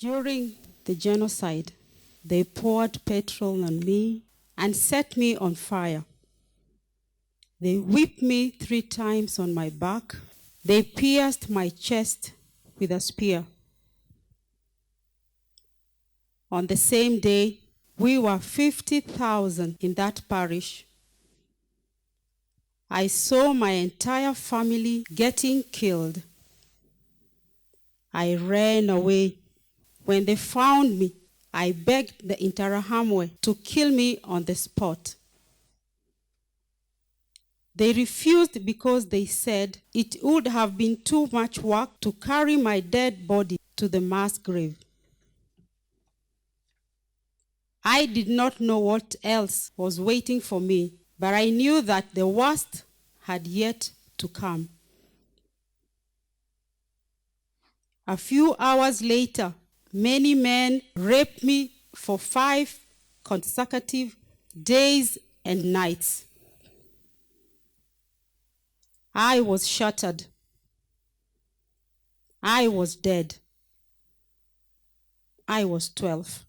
During the genocide, they poured petrol on me and set me on fire. They whipped me 3 times on my back. They pierced my chest with a spear. On the same day, we were 50,000 in that parish. I saw my entire family getting killed. I ran away. When they found me, I begged the Interahamwe to kill me on the spot. They refused because they said it would have been too much work to carry my dead body to the mass grave. I did not know what else was waiting for me, but I knew that the worst had yet to come. A few hours later, many men raped me for 5 consecutive days and nights. I was shattered. I was dead. I was 12.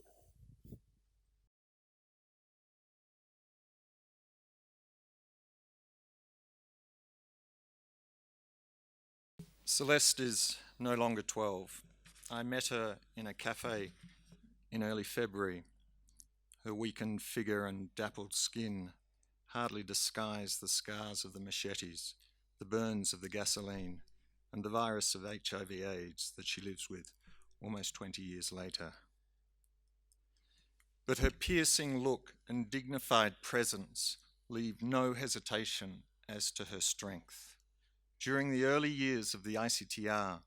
Celeste is no longer 12. I met her in a cafe in early February. Her weakened figure and dappled skin hardly disguise the scars of the machetes, the burns of the gasoline, and the virus of HIV/AIDS that she lives with almost 20 years later. But her piercing look and dignified presence leave no hesitation as to her strength. During the early years of the ICTR,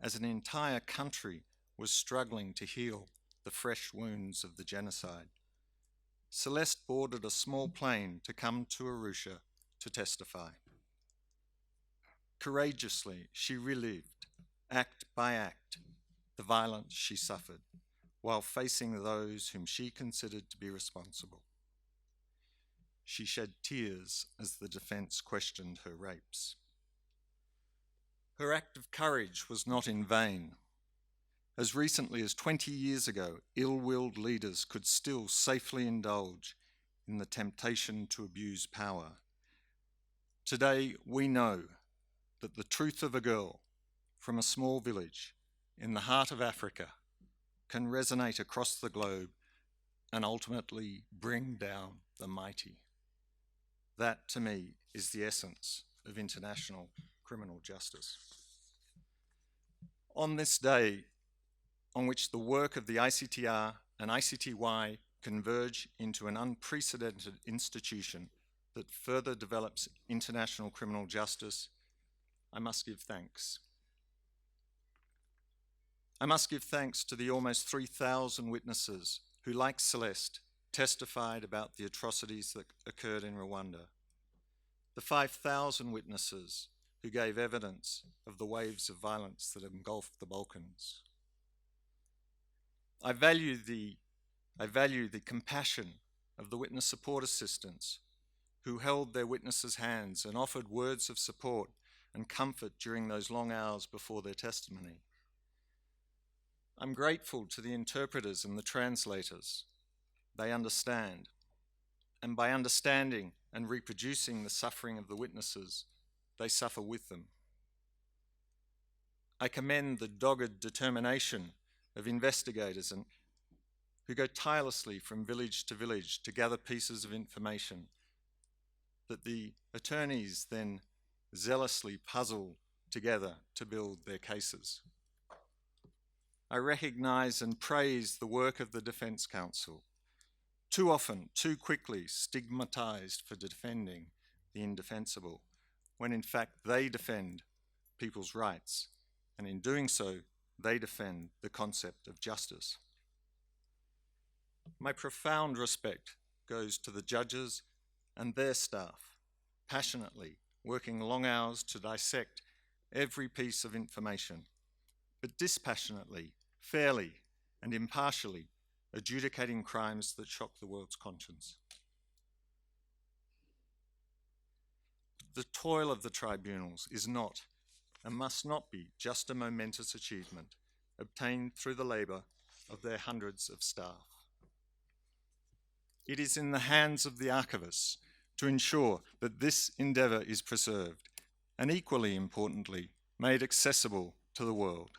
as an entire country was struggling to heal the fresh wounds of the genocide, Celeste boarded a small plane to come to Arusha to testify. Courageously, she relived, act by act, the violence she suffered, while facing those whom she considered to be responsible. She shed tears as the defense questioned her rapes. Her act of courage was not in vain. As recently as 20 years ago, ill-willed leaders could still safely indulge in the temptation to abuse power. Today, we know that the truth of a girl from a small village in the heart of Africa can resonate across the globe and ultimately bring down the mighty. That, to me, is the essence of international criminal justice. On this day, on which the work of the ICTR and ICTY converge into an unprecedented institution that further develops international criminal justice, I must give thanks. I must give thanks to the almost 3,000 witnesses who, like Celeste, testified about the atrocities that occurred in Rwanda. The 5,000 witnesses who gave evidence of the waves of violence that engulfed the Balkans. I value the compassion of the witness support assistants who held their witnesses' hands and offered words of support and comfort during those long hours before their testimony. I'm grateful to the interpreters and the translators. They understand, and by understanding and reproducing the suffering of the witnesses, they suffer with them. I commend the dogged determination of investigators and who go tirelessly from village to village to gather pieces of information that the attorneys then zealously puzzle together to build their cases. I recognize and praise the work of the Defense Counsel, too often, too quickly stigmatized for defending the indefensible, when in fact they defend people's rights, and in doing so, they defend the concept of justice. My profound respect goes to the judges and their staff, passionately working long hours to dissect every piece of information, but dispassionately, fairly, and impartially adjudicating crimes that shock the world's conscience. The toil of the tribunals is not and must not be just a momentous achievement, obtained through the labour of their hundreds of staff. It is in the hands of the archivists to ensure that this endeavour is preserved and, equally importantly, made accessible to the world,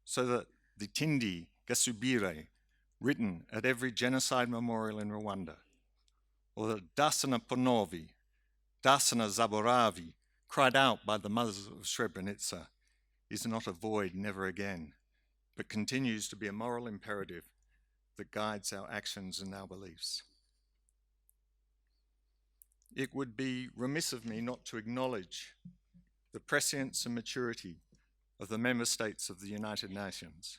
so that the Tindi Gasubire, written at every genocide memorial in Rwanda, or the Dasana Ponovi, Dasana Zaboravi, cried out by the mothers of Srebrenica, is not a void never again, but continues to be a moral imperative that guides our actions and our beliefs. It would be remiss of me not to acknowledge the prescience and maturity of the member states of the United Nations,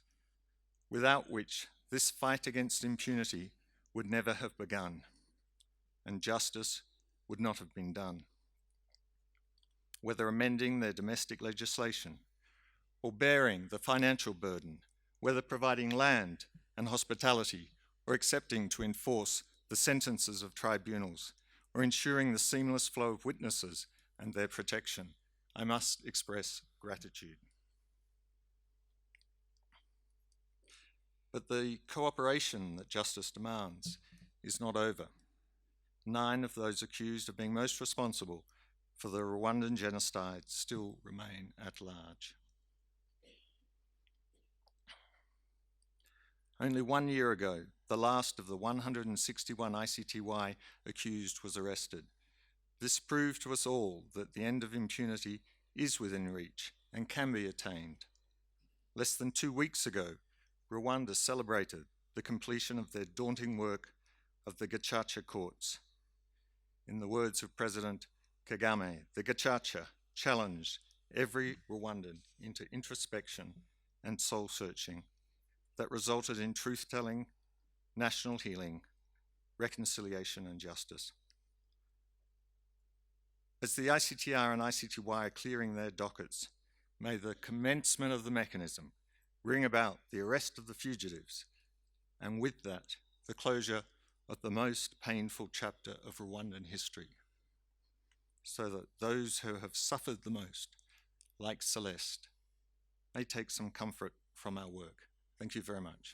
without which this fight against impunity would never have begun, and justice would not have been done. Whether amending their domestic legislation, or bearing the financial burden, whether providing land and hospitality, or accepting to enforce the sentences of tribunals, or ensuring the seamless flow of witnesses and their protection, I must express gratitude. But the cooperation that justice demands is not over. 9 of those accused of being most responsible for the Rwandan genocide still remain at large. Only 1 year ago, the last of the 161 ICTY accused was arrested. This proved to us all that the end of impunity is within reach and can be attained. Less than 2 weeks ago, Rwanda celebrated the completion of their daunting work of the Gacaca courts. In the words of President Kagame, the Gacaca challenged every Rwandan into introspection and soul-searching that resulted in truth-telling, national healing, reconciliation, and justice. As the ICTR and ICTY are clearing their dockets, may the commencement of the mechanism bring about the arrest of the fugitives, and with that, the closure of the most painful chapter of Rwandan history, so that those who have suffered the most, like Celeste, may take some comfort from our work. Thank you very much.